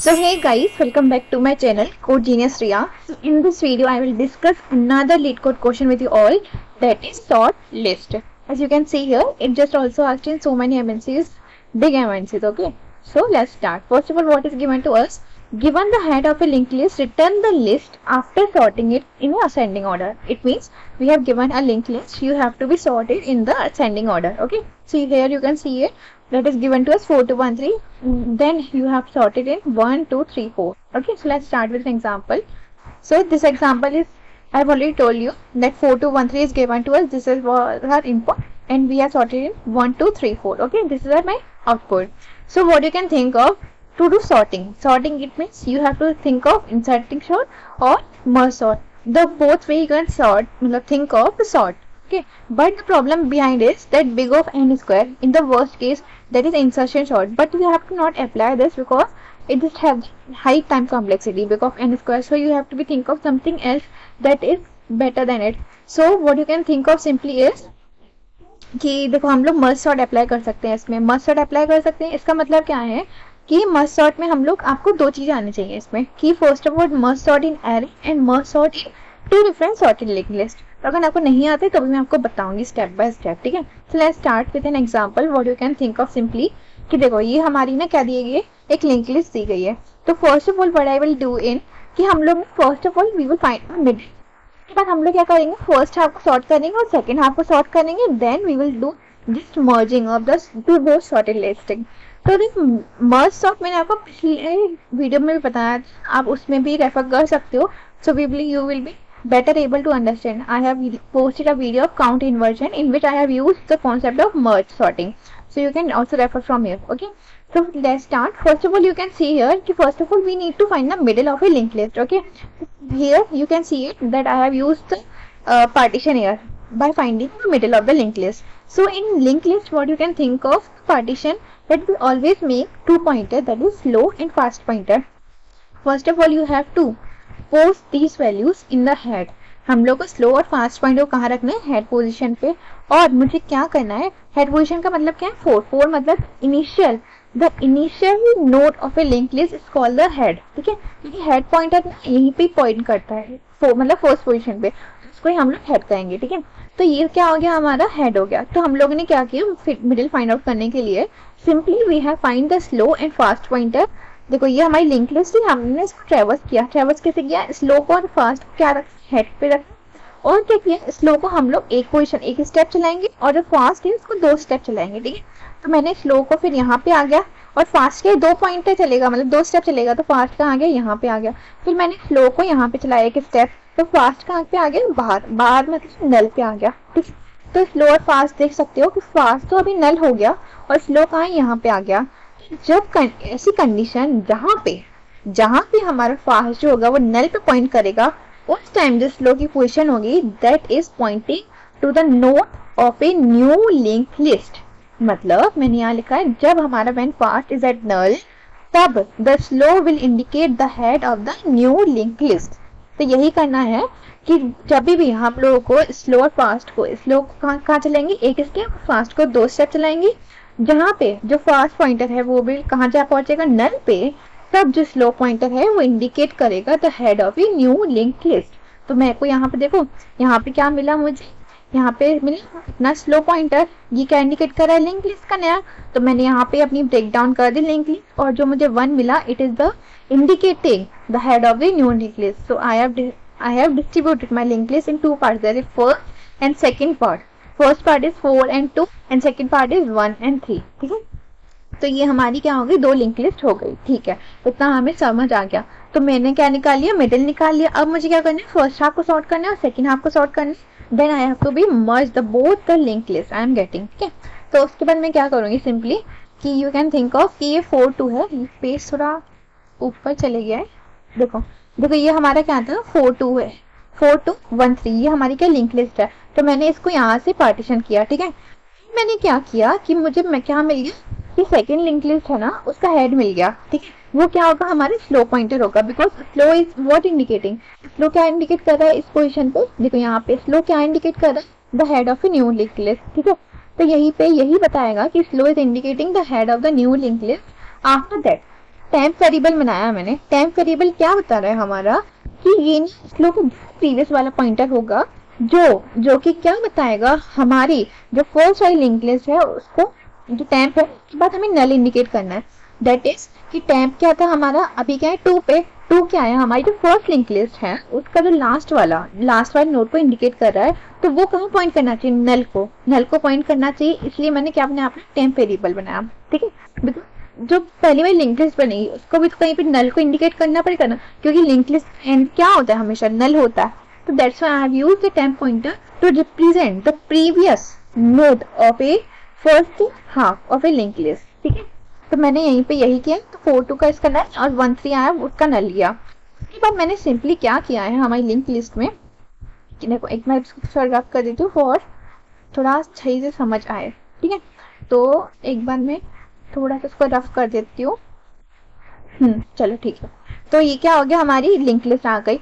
So hey guys, welcome back to my channel Code Genius Ria. So in this video I will discuss another lead code question with you all, that is sort list. As you can see here, it just also asked in so many MNCs, big MNCs. Okay, so let's start. First of all, what is given to us? Given the head of a linked list, return the list after sorting it in ascending order. It means we have given a linked list, you have to be sorted in the ascending order. Okay, so here you can see it, that is given to us 4 2 1 3. Then you have sorted in 1 2 3 4. Okay, so let's start with an example. So this example is, I have already told you that 4 2 1 3 is given to us. This is our input and we are sorted in 1 2 3 4. Okay, this is my output. So what you can think of to do sorting? Sorting, it means you have to think of inserting sort or merge sort. The both way you can sort, think of the sort. Okay, but the problem behind is that big of n square, in the worst case, that is insertion sort, but you have to not apply this because it just has high time complexity, big of n square. So you have to be think of something else that is better than it. So what you can think of simply is कि देखो हम लोग merge sort apply कर सकते हैं, इसमें merge sort apply कर सकते हैं. इसका मतलब क्या है कि मर्ज सॉर्ट में हम लोग, आपको दो चीजें आनी चाहिए इसमें, कि first of all merge sort in array and merge sort in two different sorted linked list. तो अगर आपको नहीं आते तो मैं आपको बताऊंगी स्टेप बाय स्टेप. ठीक है, so let's start with an example. What you can think of simply कि देखो ये हमारी ना क्या दी गई है, एक लिंक लिस्ट दी गई है. तो first of all what I will do in कि हम लोग first of all we will find middle. के बाद हम लोग क्या करेंगे, फर्स्ट हाफ को सॉर्ट करेंगे और सेकंड हाफ को सॉर्ट करेंगे. Then we will do just merging of the two both sorted listing. तो दिस मर्ज सॉर्ट मैंने आपको पिछले वीडियो में भी बताया, आप उसमें भी रेफर कर सकते हो. So we will you will be better able to understand. I have posted a video of count inversion in which I have used the concept of merge sorting. So you can also refer from here. Okay. So let's start. First of all, you can see here कि first of all we need to find the middle of a linked list. Okay. Here you can see it that I have used partition here by finding the middle of the linked list. So in linked list, what you can think of partition, that we always make two pointer, that is slow and fast pointer. First of all, you have to post these values in the head. हम लोग को slow और fast point को कहाँ रखना है, head position पे. और मुझे क्या करना है, हेड पोजीशन का मतलब क्या है, 4 4 मतलब initial, the initial node of a link list is called the head. ठीक है, क्योंकि हेड पॉइंटर यहीं पे पॉइंट करता है, मतलब फर्स्ट पोजीशन पे, उसको ही हम लोग हेड कहेंगे. ठीक है, तो ये क्या हो गया, हमारा हेड हो गया. तो हम लोगों ने क्या किया, मिडिल फाइंड आउट करने के लिए simply we have find the slow and fast pointer. देखो ये हमारी लिंक लिस्ट थी, हमने इसको ट्रेवर्स किया. ट्रेवर्स कैसे किया, स्लो को और फास्ट को क्या रखा, हेड पे रखा. और क्या किया, स्लो को हम लोग एक पोजीशन एक स्टेप चलाएंगे और जो फास्ट है उसको 2 स्टेप चलाएंगे. ठीक है, तो मैंने स्लो को फिर यहाँ पे आ गया और फास्ट के 2 पॉइंट चलेगा, मतलब 2 स्टेप चलेगा, तो फास्ट का आ गया यहाँ पे आ गया. फिर मैंने स्लो को यहाँ पे चलाया एक स्टेप, तो फास्ट कहाँ पे आ गया, बाहर, बाहर मतलब नल पे आ गया. ठीक, तो स्लो और फास्ट देख सकते हो कि फास्ट तो अभी नल हो गया और स्लो कहाँ यहाँ पे आ गया. जब ऐसी कंडीशन जहां पे हमारा फास्ट जो होगा वो नल पे पॉइंट करेगा, उस टाइम जो स्लो की पोजीशन होगी that is pointing to the node of a new link list. मतलब मैंने यहाँ लिखा है, जब हमारा when fast is at null तब the slow will indicate the head of the new link list. तो यही करना है कि जब भी हम लोगों को स्लो और फास्ट को, स्लो कहाँ चलाएंगे एक स्टेप, फास्ट को 2 स्टेप चलाएंगे. जहाँ पे जो फास्ट पॉइंटर है वो भी कहाँ जा पहुंचेगा, नल पे. तब जो स्लो पॉइंटर है वो इंडिकेट करेगा the head of a new link list. तो मेरे को यहाँ पे देखो, यहाँ पे क्या मिला मुझे, यहाँ पे मिला अपना स्लो पॉइंटर. ये क्या इंडिकेट कर रहा है, लिंक लिस्ट का नया. तो मैंने यहाँ पे अपनी ब्रेक डाउन कर दी लिंक लिस्ट, और जो मुझे 1 मिला it is the indicating the head of the new link list. So I have distributed my linked list in 2 parts. There is first and second part. First part is 4 and 2 and second part is 1 and 3. ठीक है, तो ये हमारी क्या हो गई, 2 link list हो गई. ठीक है, इतना हमें समझ आ गया. तो मैंने क्या निकाल लिया, मिडिल निकाल लिया. अब मुझे क्या करना है, फर्स्ट हाफ को सॉर्ट करना है और सेकंड हाफ को सॉर्ट करना है. Then I have to be merge the both the link list I am getting. ठीक है, तो उसके बाद मैं क्या करूंगी सिंपली कि यू कैन थिंक ऑफ कि ये 4 2 है, पेज थोड़ा ऊपर चले गया है. देखो ये हमारा क्या था, 4 2 है, 4 2 1 3, ये हमारी क्या लिंक लिस्ट है. तो मैंने इसको यहाँ से पार्टीशन किया. ठीक है, मैंने क्या किया कि मुझे क्या मिल गया, कि सेकंड लिंक लिस्ट है ना, उसका हेड मिल गया. ठीक है, वो क्या होगा, हमारे स्लो पॉइंटर होगा, because slow is what indicating, slow क्या इंडिकेट कर रहा है इस पोजीशन पे. देखो यहाँ पे स्लो क्या इंडिकेट कर रहा है, the head of a new link list. ठीक है, तो यही पे यही बताएगा कि slow is indicating the head of the new link list. After that temp variable बनाया मैंने। टेम्प वेरिएबल क्या बता रहा है हमारा कि ये स्लो का प्रीवियस वाला पॉइंटर होगा जो कि क्या बताएगा, हमारी जो फर्स्ट वाली लिंक लिस्ट है उसको जो टेम्प है उसके बाद हमें नल इंडिकेट करना है। दैट इज कि टेम्प क्या था हमारा, अभी क्या है 2 पे, 2 क्या है हमारी जो फर्स्ट लिंक लिस्ट है उसका जो लास्ट वाला नोड को इंडिकेट कर रहा है, तो वो कहाँ पॉइंट करना चाहिए, नल को पॉइंट करना चाहिए। इसलिए मैंने क्या बनाया, अपना टेम्प वेरिएबल बनाया। ठीक है, बिकॉज जो पहली वाली लिंक लिस्ट बनेगी उसको भी तो कहीं पे नल को इंडिकेट करना पड़ेगा ना, क्योंकि लिंक लिस्ट एंड क्या होता है, हमेशा नल होता है। तो that's why I have used the temp pointer to represent the previous node of a first half of a link list. ठीक है, तो मैंने यहीं पे यही किया, तो 4 2 का इसका नल और 1 3 आया उसका नल लिया। उसके बाद मैंने सिंपली क्या किया है हमारी लिंक लिस्ट में, कि देखो एक मैं इसको रफ कर देती हूँ और थोड़ा सही से समझ आए। ठीक है, तो एक बार मैं थोड़ा सा इसको रफ कर देती हूँ। चलो ठीक है, तो ये क्या हो गया, हमारी लिंक लिस्ट आ गई।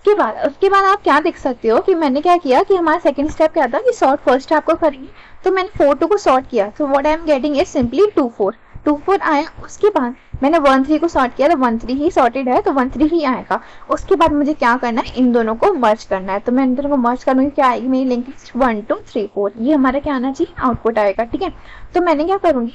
उसके बाद आप क्या देख सकते हो कि मैंने क्या किया कि हमारा सेकंड स्टेप क्या था कि सॉर्ट फर्स्ट आपको करेंगे, तो मैंने 4 2 को सॉर्ट किया। तो what I am getting is simply 2 4 आया। उसके बाद मैंने 1 3 को सॉर्ट किया, तो 1 3 ही सॉर्टेड है, तो 1 3 ही आएगा। उसके बाद मुझे क्या करना है, इन दोनों को मर्ज करना है। तो मैं इन दोनों को मर्ज करूंगी, क्या आएगी मेरी लिंक लिस्ट 1 2 3 4, ये हमारा क्या आना चाहिए, आउटपुट आएगा। ठीक है, तो मैंने क्या करूंगी,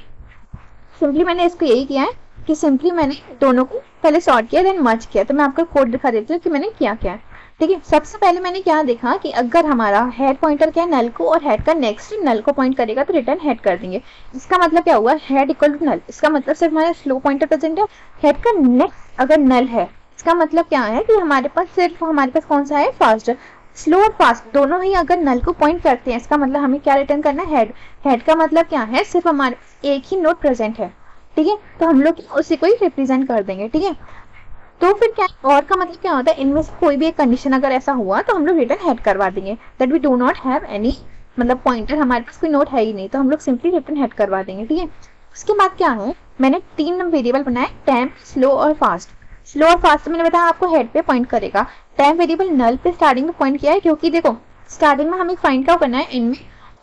सिंपली मैंने इसको यही किया है कि सिंपली मैंने दोनों को पहले सॉर्ट किया देन मर्ज किया। तो मैं आपको कोड दिखा देती हूँ कि मैंने क्या किया है। ठीक है, सबसे पहले मैंने क्या देखा कि अगर हमारा हेड पॉइंटर क्या है नल को, और हेड का नेक्स्ट नल को पॉइंट करेगा तो रिटर्न हेड कर देंगे। इसका मतलब क्या हुआ, हेड इक्वल टू नल, इसका मतलब सिर्फ हमारा स्लो पॉइंटर प्रेजेंट है। हेड का नेक्स्ट अगर नल है, इसका मतलब क्या है कि हमारे पास कौन सा है, फास्ट। स्लो और फास्ट दोनों ही अगर नल को पॉइंट करते हैं, इसका मतलब हमें क्या रिटर्न करना है, हेड का मतलब क्या है, सिर्फ हमारे एक ही नोड प्रेजेंट है। ठीक है, तो हम लोग उसी को ही रिप्रेजेंट कर देंगे। ठीक है, तो फिर क्या और का मतलब क्या होता है, इनमें से कोई भी एक कंडीशन अगर ऐसा हुआ तो हम लोग रिटर्न हेड करवा देंगे। That we do not have any, मतलब पॉइंटर हमारे पास कोई नोड है ही नहीं, तो हम लोग सिंपली रिटर्न हेड करवा देंगे। ठीक है, उसके बाद क्या है, मैंने 3 वेरिएबल बनाए, टेम्प, स्लो और फास्ट। स्लो और फास्ट मैंने बताया आपको हेड पे पॉइंट करेगा। टेम्प वेरिएबल नल पे स्टार्टिंग में पॉइंट किया है, क्योंकि देखो स्टार्टिंग में हमें फाइंड क्या करना है इनमें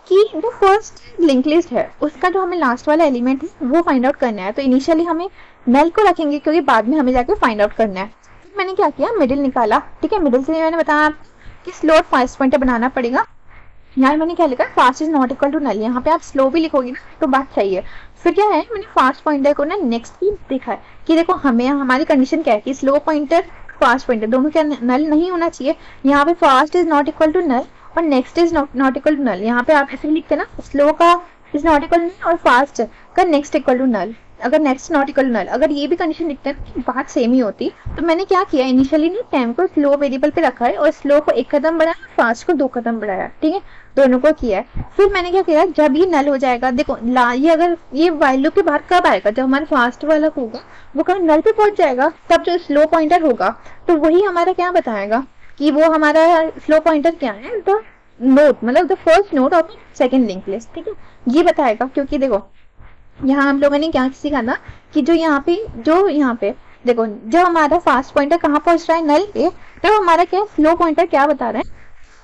कि जो फर्स्ट लिंक लिस्ट है उसका जो हमें लास्ट वाला एलिमेंट है वो फाइंड आउट करना है। तो इनिशियली हमें नल को रखेंगे, क्योंकि बाद में हमें जाके फाइंड आउट करना है। फिर मैंने क्या किया, मिडिल निकाला। ठीक है, मिडिल से मैंने बताया कि स्लो और फास्ट पॉइंटर बनाना पड़ेगा। यहाँ मैंने क्या लिखा, fast is not equal to null. यहाँ पे आप स्लो भी लिखोगे ना तो बात सही है। फिर क्या है, मैंने फास्ट पॉइंटर को ना नेक्स्ट भी देखा है कि देखो हमें हमारी कंडीशन क्या है कि स्लो पॉइंटर फास्ट पॉइंटर दोनों क्या नल नहीं होना चाहिए। यहाँ पे fast is not equal to null और next is not equal to null. यहाँ पे आप ऐसे लिखते ना, स्लो का is not equal to null और फास्ट का नेक्स्ट इक्वल टू नल। अगर next not equal to null, अगर ये भी कंडीशन लिखते हैं तो बात सेम ही होती। तो मैंने क्या किया, इनिशियली ना टेम्प को स्लो वेरिएबल पे रखा है और स्लो को 1 कदम बढ़ाया, फास्ट को 2 कदम बढ़ाया। ठीक है, दोनों को किया है। फिर मैंने क्या किया, जब ये नल हो जाएगा, देखो ये अगर ये वाइल लूप के बाहर कब आएगा, जब हमारा फास्ट वाला होगा वो कब नल पे पहुंच जाएगा, तब जो स्लो पॉइंटर होगा तो वही हमारा क्या बताएगा कि वो हमारा स्लो पॉइंटर क्या है, द नोड, मतलब the first node of second link list. ठीक है, ये बताएगा। क्योंकि देखो यहाँ हम लोगों ने क्या सीखा था कि जो यहाँ पे देखो जब हमारा फास्ट पॉइंटर कहाँ पहुंच रहा है, नल पे, तो हमारा क्या स्लो पॉइंटर क्या बता रहा है,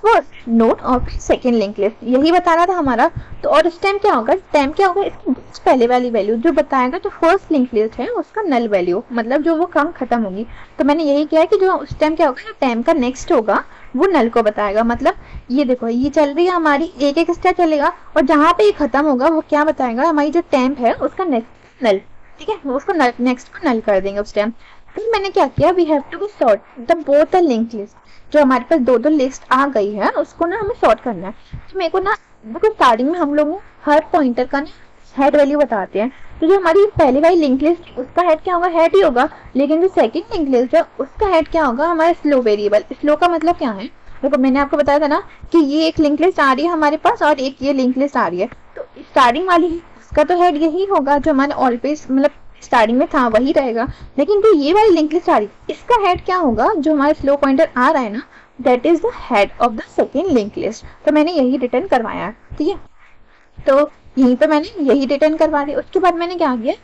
first node of second link list, यही बता रहा था हमारा। तो और इस टाइम क्या होगा, इसकी पहले वाली वैल्यू जो बताएगा जो फर्स्ट लिंक लिस्ट है उसका नल वैल्यू, मतलब जो वो कहाँ खत्म होगी। तो मैंने यही किया है कि जो उस टाइम क्या होगा, जो टाइम का नेक्स्ट होगा वो नल को बताएगा। मतलब ये देखो ये चल रही है हमारी, एक स्टेप चलेगा और जहाँ पे ये खत्म होगा वो क्या बताएगा, हमारी जो टेम्प है उसका नेक्स्ट नल। ठीक है, उसको नेक्स्ट को नल कर देंगे उस टाइम। फिर मैंने क्या किया, we have to sort the both the link list. जो हमारे पास 2 लिस्ट आ गई है उसको ना हमें सॉर्ट करना है। तो मेरे को ना देखो स्टार्टिंग में हम लोग हर पॉइंटर का ना हेड वैल्यू बताते हैं। तो जो हमारी पहली वाली लिंक लिस्ट उसका हेड क्या होगा, हेड ही होगा। लेकिन जो सेकंड लिंक लिस्ट है उसका हेड क्या होगा, हमारा स्लो वेरिएबल। स्लो का मतलब क्या है, देखो मैंने आपको बताया था ना कि ये एक लिंक लिस्ट आ रही है हमारे पास और एक ये लिंक लिस्ट आ रही है। तो स्टार्टिंग वाली उसका तो हेड यही होगा जो हमारे ऑलवेज मतलब स्टार्टिंग में था वही रहेगा। लेकिन जो ये वाली लिंक लिस्ट आ रही है इसका हेड क्या होगा, जो हमारा स्लो पॉइंटर आ रहा है ना, that is the head of the second link list. तो मैंने यही रिटर्न करवाया। ठीक है, तो यहीं पे मैंने यही रिटर्न करवा दी। उसके बाद मैंने क्या किया,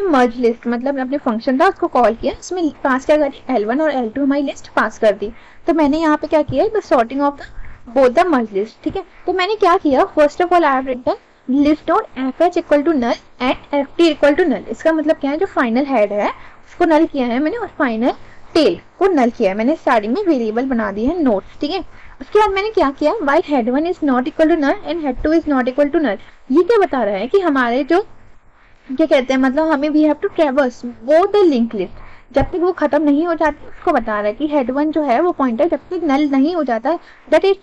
मर्ज लिस्ट, मतलब अपने फंक्शन था उसको कॉल किया, उसमें पास क्या करी, L1 और L2 हमारी लिस्ट पास कर दी। तो मैंने यहाँ पे क्या किया, the sorting of the both the merge list. ठीक है, तो मैंने क्या किया, first of all I have written list dot fh equal to null and ft equal to null. इसका मतलब क्या है, जो फाइनल हेड है इसको नल किया है मैंने और फाइनल टेल को नल किया है मैंने, स्टार्टिंग में वेरिएबल बना दी है नोट्स, ठीक है। उसके बाद मैंने क्या किया, while head 1 is not equal to null and head 2 is not equal to null, ये क्या बता रहा है कि हमारे जो क्या कहते हैं, मतलब हमें वी हैव टू ट्रैवर्स वो द लिंक लिस्ट जब तक वो खत्म नहीं हो जाती, उसको बता रहा है कि हेड 1 जो है वो पॉइंटर जब तक नल नहीं हो जाता, दैट इज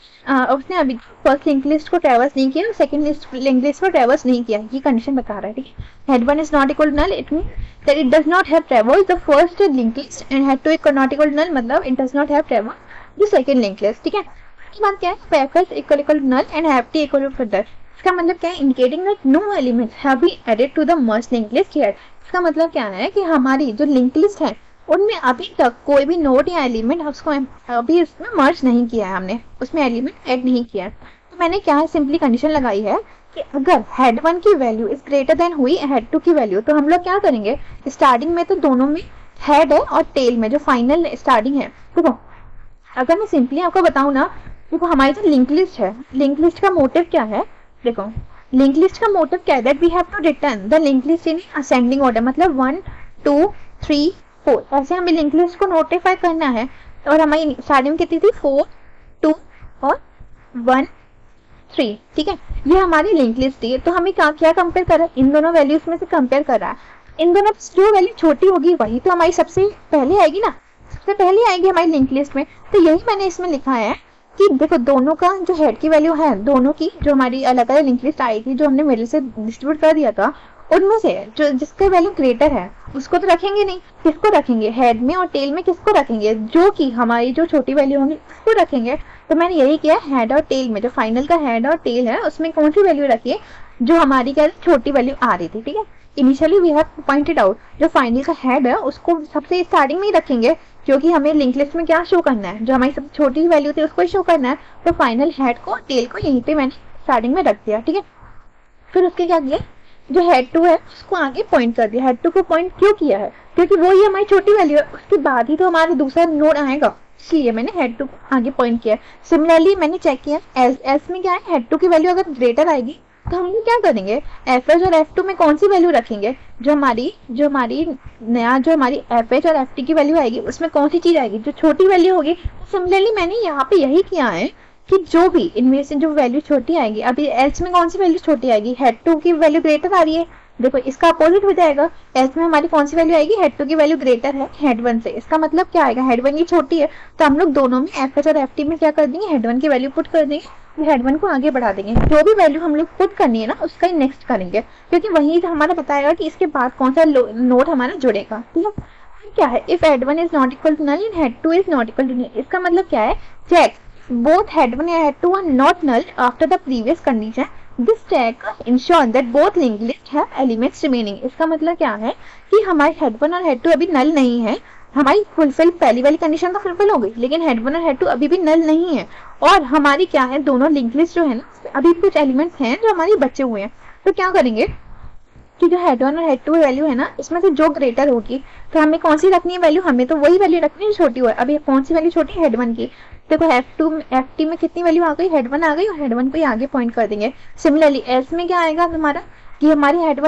उसने अभी फर्स्ट लिंक लिस्ट को ट्रैवर्स नहीं किया, सेकंड लिंक लिस्ट को ट्रैवर्स नहीं किया, ये कंडीशन बता रहा है, ठीक है। Head 1 is not equal to null, it mean that it does not have traverse the first link list and head 2 is not equal to null, मतलब it does not have traverse the second link list, ठीक है। उसके बाद क्या है, package equal to null and हैप्टी equal to null, इसका मतलब क्या है, indicating that no elements have been added to the merge link list here, इसका मतलब क्या है कि हमारी जो लिंक लिस्ट है उनमें अभी तक कोई भी नोड या एलिमेंट उसको अभी इसमें मर्ज नहीं किया है, हमने उसमें एलिमेंट ऐड नहीं किया है। तो मैंने क्या है, सिंपली कंडीशन लगाई है कि अगर हेड 1 की वैल्यू इज ग्रेटर देन हुई हेड 2 की वैल्यू, तो हम लोग क्या करेंगे, स्टार्टिंग में तो दोनों में हेड है और टेल में जो फाइनल स्टार्टिंग है, देखो अगर मैं सिंपली आपको बताऊं ना, देखो हमारी जो लिंक लिस्ट है, लिंक लिस्ट का मोटिव क्या है, देखो लिंक लिस्ट का मोटिव क्या है, that we have to return the link list in ascending order, मतलब 1 2 3 4 ऐसे हमें लिंक लिस्ट को नोटिफाई करना है। और हमारी स्टार्टिंग कितनी थी, 4 2 और 1 3, ठीक है, ये हमारी लिंक लिस्ट थी। तो हमें क्या कंपेयर कर रहा है, इन दोनों वैल्यूज में से कंपेयर कर रहा है, इन दोनों जो वैल्यू छोटी होगी वही तो हमारी सबसे पहले आएगी ना, सबसे पहले आएगी हमारी लिंक लिस्ट में। तो यही मैंने इसमें लिखा है कि देखो दोनों का जो हेड की वैल्यू है, दोनों की जो हमारी अलग अलग लिंक लिस्ट आई थी, जो हमने मिडिल से डिस्ट्रीब्यूट कर दिया था, उनमें से जो जिसका वैल्यू ग्रेटर है उसको तो रखेंगे नहीं, किसको रखेंगे, हेड में और टेल में किसको रखेंगे, जो कि हमारी जो छोटी वैल्यू होंगी उसको रखेंगे। तो मैंने यही किया, हेड और टेल में जो फाइनल का हेड और टेल है उसमें कौन सी वैल्यू रखिए, जो हमारी क्या छोटी वैल्यू आ रही थी, ठीक है। Initially we have pointed out जो फाइनल का हेड है उसको सबसे स्टार्टिंग में ही रखेंगे, क्योंकि हमें लिंक लिस्ट में क्या शो करना है, जो हमारी सबसे छोटी वैल्यू थी उसको ही शो करना है। तो फाइनल हेड को टेल को यहीं पे मैंने स्टार्टिंग में रख दिया, ठीक है। फिर उसके क्या किया, जो हेड 2 है उसको आगे पॉइंट कर दिया। हेड 2 को पॉइंट क्यों किया है, क्योंकि वो ही हमारी छोटी वैल्यू है, उसके बाद ही तो हमारा दूसरा नोड आएगा, इसलिए मैंने हेड 2 को आगे पॉइंट किया। सिमिलरली मैंने चेक किया एस में क्या है, हेड 2 की वैल्यू अगर ग्रेटर आएगी तो हम लोग क्या करेंगे, एफ एच और एफ 2 में कौन सी वैल्यू रखेंगे, जो हमारी नया जो हमारी एफ एच और एफ टी की वैल्यू आएगी उसमें कौन सी चीज आएगी, जो छोटी वैल्यू होगी। सिमिलरली मैंने यहाँ पे यही किया है कि जो भी इनमें से जो वैल्यू छोटी आएगी, अभी एल्स में कौन सी वैल्यू छोटी आएगी, हेड 2 की वैल्यू ग्रेटर आ रही है, देखो इसका अपोजिट हो जाएगा, एल्स में हमारी कौन सी वैल्यू आएगी, हेड 2 की वैल्यू ग्रेटर है हेड 1 से, इसका मतलब क्या आएगा, हेड 1 की छोटी है, तो हम लोग दोनों में एफ एच और एफ टी में क्या कर देंगे, हेड 1 की वैल्यू पुट कर देंगे, हेड 1 को आगे बढ़ा देंगे, जो भी वैल्यू हम लोग पुट करनी है ना उसका ही नेक्स्ट करेंगे, क्योंकि वही हमारा बताएगा कि इसके बाद कौन सा नोड हमारा जुड़ेगा, ठीक है। क्या है, if head 1 is not equal to null and head 2 is not equal to null, इसका मतलब क्या है, check both head 1 and head 2 are not null after the previous condition, this check ensure that both linked list have elements remaining, इसका मतलब क्या है कि हमारे हेड 1 और हेड 2 अभी नल नहीं है, हमारी फुलफिल पहली वाली कंडीशन तो फुलफिल हो गई, लेकिन हेड 1 और हेड 2 अभी भी नल नहीं है, और हमारी क्या है, दोनों लिंक लिस्ट जो है ना अभी कुछ एलिमेंट्स हैं जो हमारी बचे हुए हैं। तो क्या करेंगे कि जो हेड 1 और हेड 2 वैल्यू है ना इसमें से जो ग्रेटर होगी, तो हमें कौन सी रखनी है वैल्यू, हमें तो वही वैल्यू रखनी है छोटी हुआ, अभी कौन सी वैल्यू छोटी, हेड 1 की, देखो एफ टी में कितनी वैल्यू आ गई, हेड 1 आ गई, और हेड 1 को ही आगे पॉइंट कर देंगे। सिमिलरली एस में क्या आएगा हमारा, कि हमारी हेड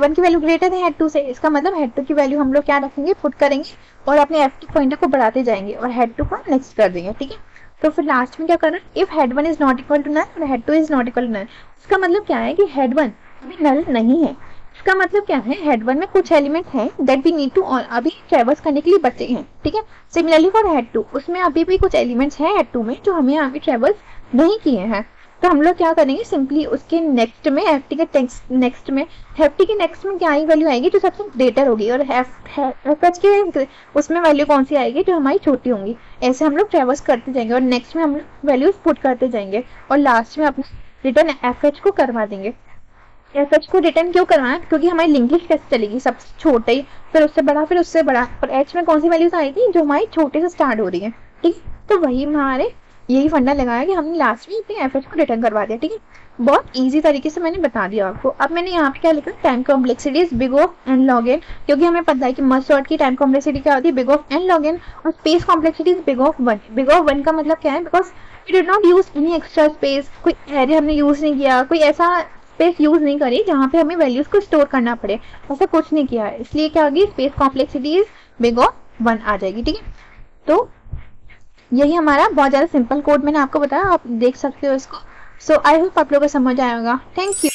1 की वैल्यू ग्रेटर है हेड 2 से, इसका मतलब हेड 2 की वैल्यू हम लोग क्या रखेंगे, पुट करेंगे और अपने एफ टी पॉइंटर को बढ़ाते जाएंगे और हेड 2 को नेक्स्ट कर देंगे, ठीक है। तो फिर लास्ट में क्या करना, if head 1 is not equal to null और head 2 is not equal to null, इसका मतलब क्या है कि हेड 1 अभी नल नहीं है, इसका मतलब क्या है, हेड 1 में कुछ एलिमेंट है दैट वी नीड टू अभी ट्रैवर्स करने के लिए बचे हैं, ठीक है। सिमिलरली फॉर हेड 2 उसमें अभी भी कुछ एलिमेंट्स हैं हेड 2 में जो हमें आगे ट्रैवर्स नहीं किए हैं, तो हम लोग क्या करेंगे, सिंपली उसके नेक्स्ट में एफ टी के नेक्स्ट में क्या ही वैल्यू आएगी जो सबसे ग्रेटर होगी, और एफ एच के उसमें वैल्यू कौन सी आएगी जो हमारी छोटी होंगी, ऐसे हम लोग ट्रैवर्स करते जाएंगे और नेक्स्ट में हम लोग वैल्यूज पुट करते जाएंगे और लास्ट में अपने रिटर्न एफ एच को करवा देंगे। एफ एच को रिटर्न क्यों करवाना, क्योंकि हमारी लिंक लिस्ट कैसे चलेगी, सबसे छोटे फिर उससे बड़ा फिर उससे बड़ा, और एच में कौन सी वैल्यूज आई थी जो हमारी छोटे से स्टार्ट हो रही है, ठीक। तो वही हमारे यही फंडा लगाया कि हमने लास्ट में अपने एफ एच को रिटर्न करवा दिया, ठीक है। बहुत इजी तरीके से मैंने बता दिया आपको। अब मैंने यहाँ पे क्या लिखा, time complexity is big of N log N, क्योंकि हमें पता है कि मस्ट सॉर्ट की टाइम कॉम्प्लेक्सिटी क्या होती है, big of N log N, और space complexity is big of 1। Big of 1 का मतलब क्या है, because we did not use any extra space, कोई एरे हमने यूज नहीं किया, कोई ऐसा स्पेस यूज नहीं करी जहाँ पे हमें वैल्यूज को स्टोर करना पड़े, ऐसा कुछ नहीं किया है, इसलिए क्या होगी, space complexity is big of 1 आ जाएगी। ठीक है, तो यही हमारा बहुत ज़्यादा सिंपल कोड मैंने आपको बताया, आप देख सकते हो इसको। सो आई होप आप लोगों को समझ आएगा। Thank you.